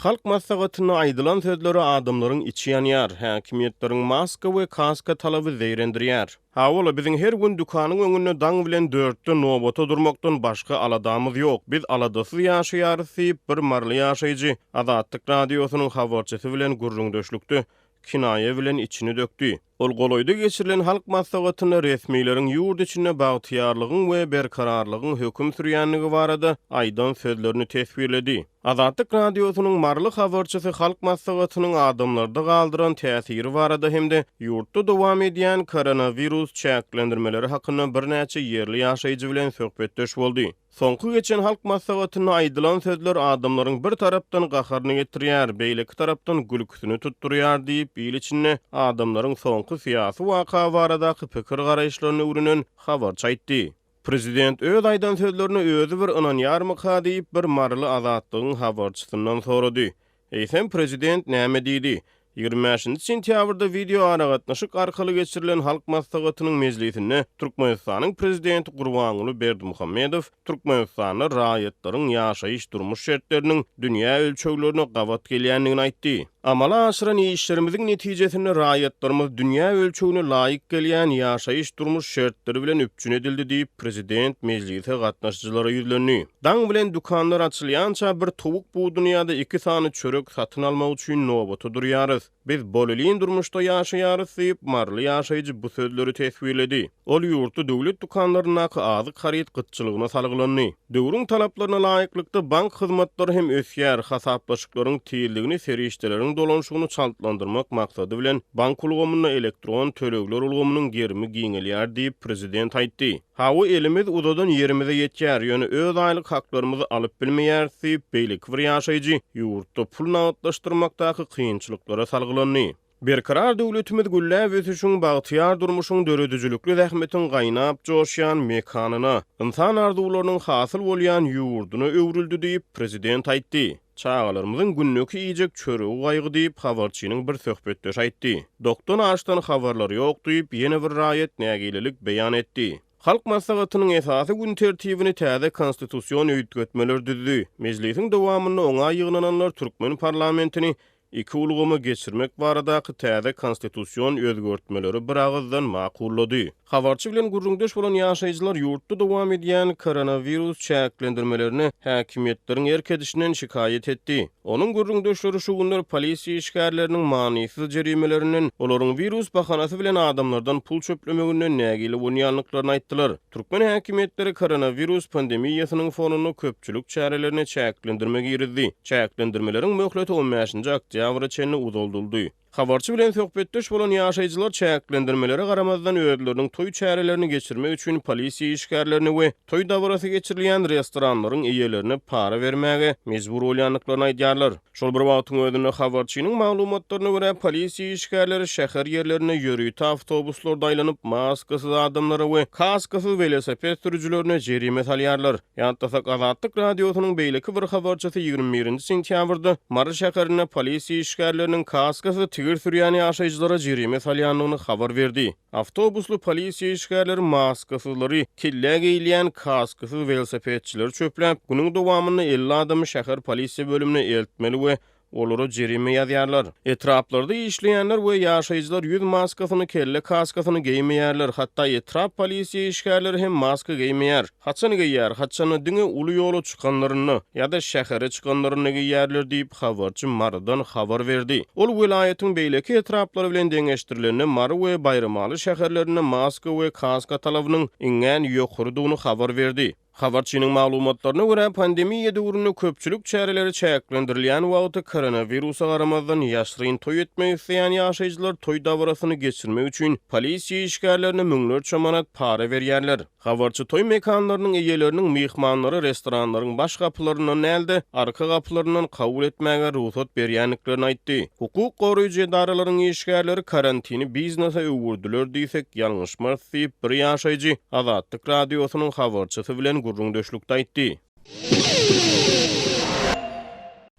Halk maslahatyna aýdylan sözleri adamlaryň içi ýanýar, häkimetleriň maska we kaska talaby zeýrendirýär. Hawala biziň her gün dukanyň öňünde daň bilen dörtte nowbata durmakdan başga aladamyz ýok. Biz aladasy ýaşaýarys diýip bir marly ýaşaýjy Azatlyk radiosynyň habarçysy bilen gurrundaşlykdy. Kinaye bilen içini döktü. Ol goloyda geçirilen halk maslahatyna resmiýleriň ýurt içine bagtyarlygyň we berkararlygyň höküm sürýänligi barada aýdan sözlerini tesbirledi. Azatlyk radiosynyň marly habarçysy halk maslahatynyň adamlarda galdyran täsiri barada hemde ýurtda dowam edýän koronavirus çäklendirmeleri hakynda bir näçe ýerli ýaşaýjy bilen söhbetdeş boldy. Soňky geçen halk maslahatyna aýdylan sözler adamlaryň bir tarapdan gaharyny getirýär, beýleki tarapdan gülküsini tutturýar diýip ýyl içinde adamlaryň soňky syýasy waka baradaky pikir garaýşlaryny öwrünen habarçy aýtdy. Prezident öz aýdan sözlerini özü bir ynanýarmyka diýip bir marly Azatlygyň habarçysyndan sorady. Eýsem prezident näme diýdi? 25 sentýabrda video aragatnaşyk arkaly geçirilen halk maslahatynyň mejlisinde Türkmenistanyň prezidenti Gurbanuly Berdimuhammedow Türkmenistanyň raýatlaryň ýaşaýyş durmuş şertleriniň dünýä ölçeglerine gabat gelýändigini aýtdy. Amala aşyran işlerimiziň netijesinde raýatlarymyz dünýä ölçegine laýyk gelýän ýaşaýyş durmuş şertleri bilen üpçün edildi diýip prezident mejlise gatnaşjylara ýüzlendi. Daň bilen dukanlar açylýança bir towuk bu dünýäde 2 sany çörek satyn almak üçin nowbata durýarys. Biz bolylyn durmuşda ýaşaýarys diýip marly ýaşaýjy bu sözleri tesbirledi. Ol ýurtda döwlet dukanlaryna azyk haryt gytçylygyna salgylandy. Döwrüň talaplaryna laýyklykda bank hyzmatlary hem ösýär, hasaplaşyklaryň tiýilligini serişdeleriň dolanşygyny çaltlandyrmak maksady bilen bank ulgamyna elektron tölegler ulgamynyň gerimi giňelýär diýip prezident aýtdy. Hawy elimiz uzadan yerimize ýetýär, ýöne öz aýlyk haklarymyzy alyp bilmeýär diýip beýlik bir ýaşaýjy ýurtda pul nagatlaşdyrmakdaky kynçylyklara salgylandy. Berkarar döwletimiz güllä ösüşüň bagtyar durmuşyň döredüjülükli zähmetiň gaýnap joşýan mekanyna, insan arzuwlarynyň hasyl bolýan ýurduny öwrüldi diýip prezident aýtdy. Çağalarymyzyň günnüki ýejek çöregi gaýgy diýip habarçynyň bir söhbetdeş aýtdy. Doktor aşdan habarlary ýok diýip ýene bir raýat nägililik beýan etdi. Halk maslahatynyň esasy gün tertibini täze konstitusiýon öýtgetmeler düzdü. Mejlisiň dowamyny oňa ýygnananlar Türkmen parlamentini iki ulgamy geçirmek baradaky täze konstitusiýon özgörtmeleri bir agızdan makullady. Habarçy bilen gurrundaş bolan ýaşaýjylar ýurtda dowam edýän koronavirus çäklendirmelerini häkimetleriň erkedişinden şikayet etdi. Onuň gurrundaşlary şu günler polisiýa işgärleriniň manysyz jerimelerinden olaryň virus bahanasy bilen adamlardan pul çöplemeginden nägili bolýanlyklaryny aýtdylar. Türkmen häkimetleri koronavirus pandemiýasynyň fonuny köpçülik çärelerini çäklendirmegi ýeridi. Çäklendirmeleriň möhleti 15-nji oktýabra çenli uzulduldy. Habarçy bilen söhbetdeş bolan ýaşaýjylar çäklendirmelere garamazdan özleriniň toý çärelerini geçirmek üçin polisiýa işgärlerini we toý dawarasy geçirilýän restoranlaryň eýelerini para bermäge mejbur bolýanlyklaryny aýdýarlar. Şol bir wagtyň özünde habarçynyň maglumatlaryna görä polisiýa işgärleri şäher ýerlerine ýörüýte awtobuslarda aýlanyp maskasyz adamlara we kaskasyz velosiped sürüjilerine jerime salýarlar. Ýantasak Azatlyk radiosynyň beýleki bir habarçysy 21 sentýabrda Mary şäherine polisiýa işgärleriniň kaskasyz tigir sürýän ýaşaýjylara jerime salýanlygyny habar berdi. Awtobuslu polisiýa işgärleri maskasyzlary kille geýilýän kaskasyz velosipedçileri çöpläp, bunyň dowamyny 50 adamy şäher polisiýa bölümine eltmeli we olary jerime ýazýarlar. Etraplarda işleýänler we ýaşaýjylar ýüz maskasyny kelle kaskasyny geýmeýärler. Hatda etrap polisiýa işgärleri hem maska geýmeýär. Haçany geýýär, haçany diňe uly ýola çykanlaryny ýa-da şähere çykanlaryny geýýärler diýip habarçy Mardan habar berdi. Ol welaýatyň beýleki etraplary bilen deňeşdirilen Mary we Bayramaly şäherlerine maska we kaska talabynyň iňen ýokurdygyny habar berdi. Habarçynyň maglumatlaryna görä pandemiýa döwründe köpçülik çäreleri çäklendirilýän wagtda koronavirusa garamazdan ýaşryn toý etmek isleýän ýaşaýjylar toý dawrasyny geçirmek üçin polisiýa işgärlerine müňlerçe manat para berýärler. Habarçy toý mekanlarynyň eýeleriniň mehmanlary restoranlaryň baş gapylaryny näde arka gapylarynyň kabul etmäge ruhsat berýänliklerini aýtdy. Hukuk goraýjy edaralaryň işgärleri karantini biznesa öwürdiler diýsek ýalňyşmaz diýip bir ýaşaýjy Azatlyk radiosynyň habarçysy bilen gurrundaşlykda aýtdy.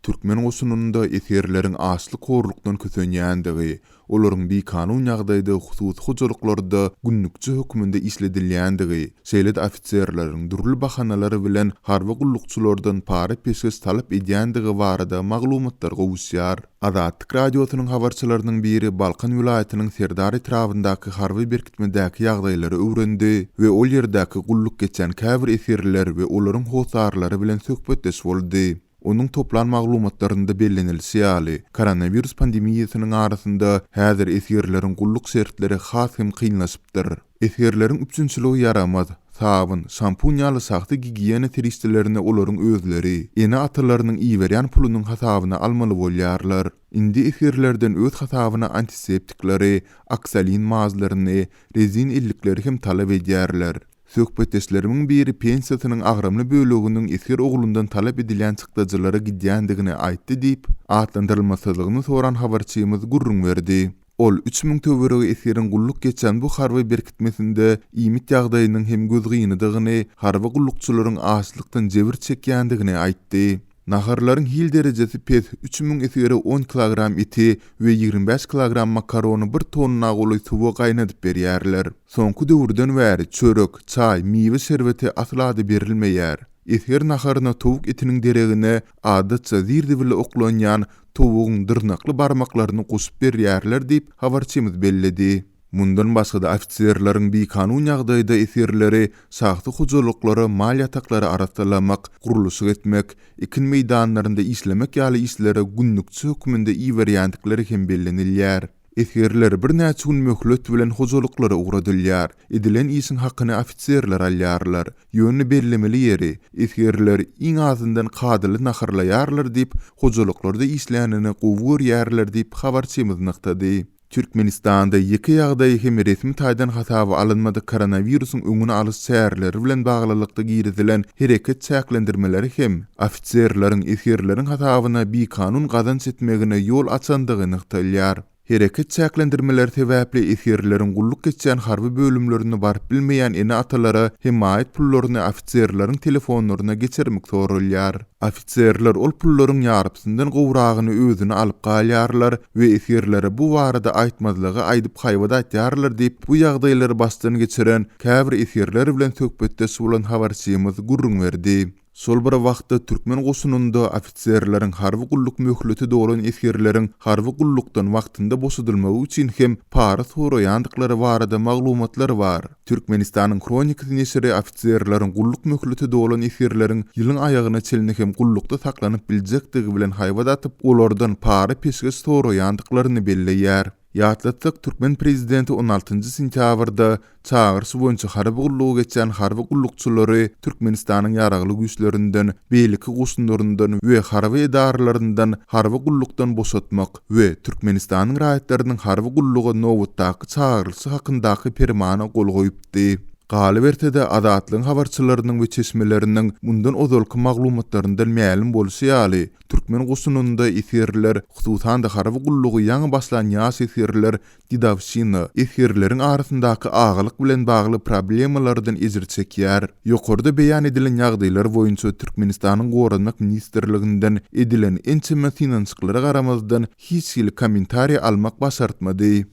Türkmen goşununda eserleriň asly korlukdan kösenýändigi, olaryň bir kanun ýagdaýda husus hojalyklarda günnükçe hökmünde isledilýändigi, şeýle-de ofitserleriň durly bahanalary bilen harby gullukçylardan para peşkes talap edýändigi barada maglumatlar gowuşýar. Azatlyk radiosynyň habarçylarynyň biri Balkan vilayatynyň Serdar etrafyndaky harby berkitmedäki ýagdaýlary öwrendi we ol ýerdäki gulluk geçen käbir eserler we olaryň hosarlary bilen söhbetdeş boldy. Onun toplan maglumatlarynda bellenilýär. Koronavirus pandemiýasynyň arasynda häzir eserleriň gulluk şertleri has hem kynlaşypdyr. Eserleriň üçinçiligi yaramaz. Sabun, şampunýaly saxta gigiyena teristlerini olaryň özleri, ene atalarynyň iýberýän pulunyň hasabyna almaly bolýarlar. Indi eserlerden öz hasabyna antiseptikleri, aksalin mazlaryny, rezin illikleri hem talap edýärler. Söhbetdeşlerimin biri pensiýasynyň agramly böleginiň eser oglundan talap edilen çykdyjylara gidýändigini aýtdy diýip, atlandyrylmasylygyny soran habarçymyz gurrun berdi. Ol 3000 töweregi eseriň gulluk geçen bu harby berkitmesinde iýmit ýagdaýynyň hem gözgynydygyny, harby gullukçylaryň açlykdan jebir çekýändigini aýtdy. Naharlaryň hil derejesi pes 3000 eseri 10 kilogram eti we 25 kilogram makarony 1 tonna goly suwa gaýnadyp berýärler. Soňky döwürden bäri çörek, çay, miwe şerbeti aslady berilmeýär. Eser naharyna towuk etiniň deregine adatça zirdi bile oklanýan tovugyň dyrnakly barmaklaryny goşup berýärler diýip habarçymyz belledi. Mundan başga da ofitserleriň bir kanun ýagdaýda eserleri, saxta hojalyklary, mal ýataklary arasyndamak, guruluşy etmek, ekin meýdanlarynda işlemek ýaly işlere günnükçe hökmünde iýberýändikleri hem bellenilýär. Eserler bir näçe gün möhlet bilen hojalyklary ugradylýar. Edilen işin hakyny ofitserler alýarlar. Ýönü bellemeli ýeri, eserler iň azyndan kadyly naharlaýarlar diýip, hojalyklarda işlänini gowurýarlar diýip habarçymyz naktady. Türkmenistanda iki ýagdaý hem resmi taýdan hasaby alınmady koronawirusyň öňüne alyş şäherleri bilen baglylykda girizilen hereket çäklendirmeleri hem ofitserleriň eserleriň hasabyna bir kanun gazanç etmegine ýol açandygy nykdalýar. Hereket çäklendirmeleri sebäpli eserleriň gulluk geçen harby bölümlerini barıp bilmeýän ene atalara hem aýt pullaryny ofitserleriň telefonlaryna geçirmek sorulýar. Ofitserler ol pullaryň ýarpysyndan gowragyny özüne alyp galýarlar we eserlere bu barada aýtmazlygy aýdyp haýbada aýtýarlar diýip bu ýagdaýlary başdan geçiren käbir eserler bilen söhbetde bolan habarçymyz gurrun berdi. Sol bir wagtda Türkmen goşununda ofitserleriň harby gulluk möhleti dolan eserleriň harby gullukdan wagtynda boşadylmagy üçin hem para soraýandyklary barada maglumatlar bar. Türkmenistanyň kronikasy neşri ofitserleriň gulluk möhleti dolan eserleriň ýylyň aýagyna çelini hem gullukda saklanyp biljekdigi bilen haýbada atyp olardan para peşkes soraýandyklaryny belleýär. Ýatlatdyk Türkmen prezidenti 16 sentýabrda çağırşy boýunça harby gullugy geçen harby gullukçylary Türkmenistanyň ýaragly güýçlerinden, beýleki goşunlaryndan we harby edarlaryndan harby gullukdan boşatmak we Türkmenistanyň raýatlarynyň harby gullugy nowatdaky çağırşy hakyndaky permana gol goýupdy. Galybertede azatlyň habarçylarynyň we çeşmeleriniň mundan ozalky maglumatlaryndan mälim bolşy ýaly Türkmen goşununda eserler, hususan da harby gullugy ýaňy başlan ýaş eserler didawşyny, eserleriň arasyndaky agalyk bilen bagly problemalardan ezir çekýär. Ýokarda beýan edilen ýagdaýlar boýunça Türkmenistanyň Gorunmak ministrliginden edilen ençeme finansyklary garamazdan hiç ýyl kommentariýa almak başartmady.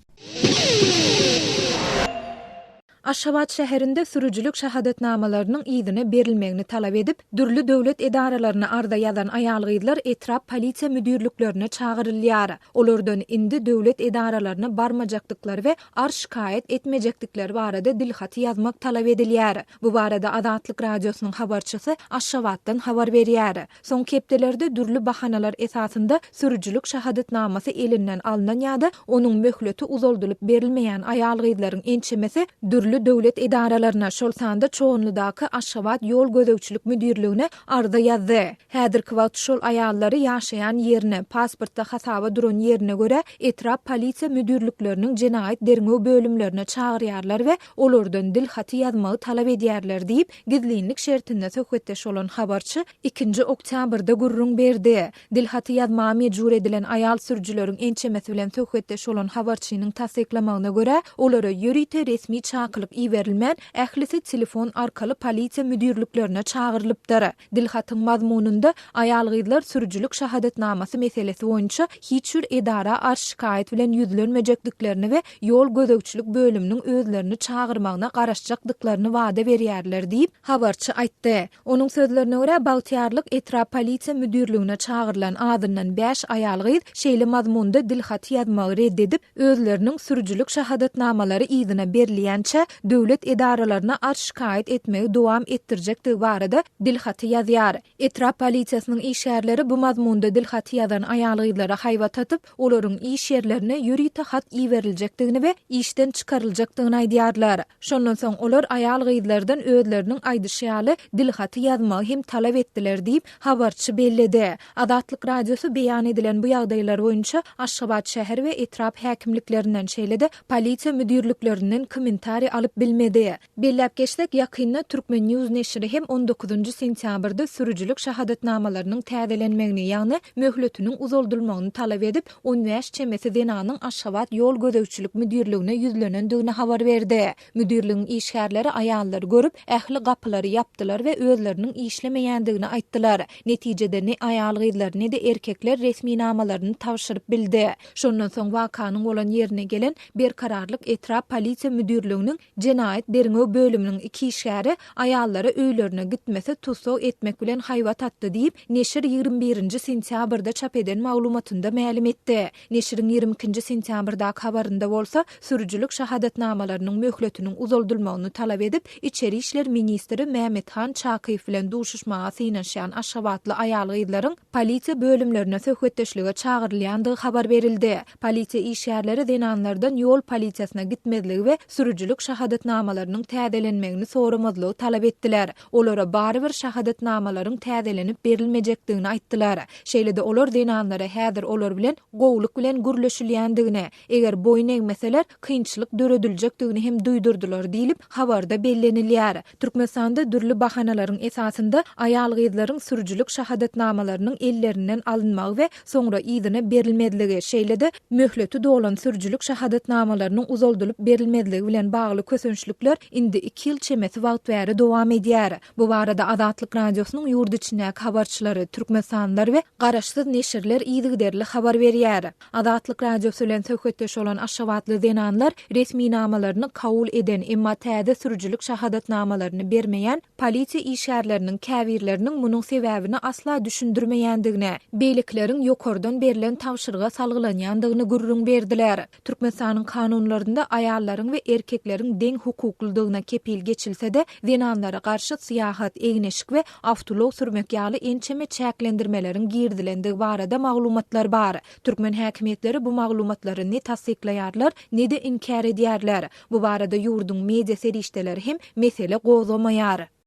Aşgabat şäherinde sürüjülük şahadatnamalarynyň ýygyny berilmegini talap edip, dürli döwlet edaralaryna arda ýazan aýalgylar etrap polisiýa müdürlüklerine çağırylýar. Olardan indi döwlet edaralaryna barmajakdyklary we ar şikaýet etmejekdikleri barada dilhaty ýazmak talap edilýär. Bu barada Azatlyk radiosynyň habarçysy Aşgabatdan habar berýär. Soň kepdelerde dürli bahanalar esasında sürüjülük şahadatnamasy elinden alynan ýa-da onuň möhleti uzaldylyp berilmeýän aýalgylaryň ençemesi dürli döwlet edaralaryna şol sanda çoğunludaky Aşgabat ýol gözegçilik müdürlügine arda ýazdy. Häzirki wagt şol aýallary ýaşaýan ýerine, pasportda hasaba duran ýerine göre etrap polisiýa müdürlükleriniň jenaýat derňew bölümlerine çağırýarlar we olardan dilhaty ýazmagy talap edýärler diýip gizlinlik şertinde söhbetdeş bolan habarçy 2 oktýabrda gurrun berdi. Dilhaty ýazmagy mejbur edilen aýal sürüjüleriň ençemesi bilen söhbetdeş bolan habarçynyň tasdiklamagyna göre olary ýörite resmi çaky arkalyk iwerilmän, ählisi telefon arkaly polisiýa müdürlüklerine çağırlypdyr. Dilhatyň mazmununda aýalgylar sürüjülük şahadatnamasy meselesi boýunça hiç bir edara arş şikayet bilen ýüzlenmejekdiklerini we ýol gözegçilik bölüminiň özlerini çağırmagyna garaşjakdyklaryny wada berýärler diýip habarçy aýtdy. Onuň sözlerine görä Bagtyarlyk etrap polisiýa müdürlügine çağırılan adından 5 aýalgy şeýle mazmunda dilhat ýazmagy reddedip özleriniň sürüjülük şahadatnamalary ýzyna berilýänçe döwlet edaralaryna arş şikayet etmegi dowam etdirjekdigi barada dilhaty ýazýar. Etrap polisiýasynyň işgärleri bu mazmunda dilhaty ýazan aýalgylara haýbat atyp, olaryň iş ýerlerine ýürüýte hat iýeriljekdigini we işden çykaryljakdygyny aýdýarlar. Şondan soň olar aýalgylardan özleriniň aýdyşýaly dilhaty ýazmagy hem talap etdiler diýip habarçy belledi. Adatlyk radiosu beýan edilen bu ýagdaýlar boýunça Aşgabat şäher we etrap häkimliklerinden şeýlede polisiýa müdürlüklerinden kommentari alyp bilmedi. Bellep geçsek ýakynda Türkmen News neşri hem 19 sentýabrda sürüjülük şahadatnamalarynyň täzelenmegini ýagny möhletiniň uzuldurmagyny talap edip 15 çemesi denanyň Aşgabat ýol gözegçilik müdürlügine ýüzlenendigini habar berdi. Müdürlüğün işgärleri aýallary görüp ähli gapylary ýapdylar we özleriniň işlemeýändigini aýtdylar. Netijede ne aýalgylar ne de erkekler resmi namalaryny tawşyryp bildi. Şondan soň wakanyň bolan ýerine gelen berkararlyk etrap polisiýa müdürlüğiniň jenaýat derňö bölüminiň iki işgäri aýallary öýlerine gitmese tutsaw etmek bilen haýbat atdy diýip neşir 21 sentýabrda çap eden maglumatynda ma'lum etdi. Neşiriň 22 sentýabrdaky habarynda bolsa sürüjülük şahadatnamalarynyň möhletiniň uzuldurmagyny talap edip İçeri işler ministri Mehmethan Çakyp bilen duşuşmaga synaşýan Aşgabatly aýalgylaryň polisiýa bölümlerine söhbetdeşlige çağırylýandygy habar berildi. Polisiýa işgärleri denanlardan ýol polisiýasyna gitmediligi we sürüjülük şahadatnamalarynyň täzelenmegini soramazlygy talap etdiler. Olara bary bir şahadatnamalaryň täzelenip berilmejekdigini aýtdylar. Şeýle-de olar denanlara häzir olar bilen gowluk bilen gürleşilýändigini, eger boyun egmeseler kynçylyk dörediljekdigini hem duýdurdylar diýilip habarda bellenilýär. Türkmenistanda dürli bahanalaryň esasynda aýalgylaryň sürüjülük şahadatnamalarynyň ellerinden alınmagy we soňra ýzyna berilmediligi, şeýle-de möhleti dolan sürüjülük şahadatnamalarynyň uzaldylyp berilmediligi bilen bagly kösünçlükler indi 2 ýyl çemesi wagt bäri dowam edýär. Bu barada Adatlyk radiosynyň ýurt içindäki habarçylary, türkmenistandlar we garaşsyz neşirler ýygyderli habar berýär. Adatlyk radiosu bilen söhbetdeş bolan Aşgabatly denanlar resmi namalaryny kabul eden emma täze sürüjülük şahadatnamalaryny bermeýän polisiýa işgärleriniň käbirleriniň munyň sebäbini asla düşündirmeýändigine, beýlekleriň ýokardan berilen tawşyrga salgylanýandygyny gurrun berdiler. Türkmenistanyň kanunlarynda aýallaryň we erkekleriň deň hukuklydygyna kepil geçilse-de denanlara garşy syýahat, egneşik we awtolog sürmek ýaly ençeme çäklendirmeleriň girdilendigi barada maglumatlar bar. Türkmen häkimetleri bu maglumatlary ne tasdiklaýarlar, ne de inkar edýärler. Bu barada ýurdun media serişdeleri hem mesele gozamaýar.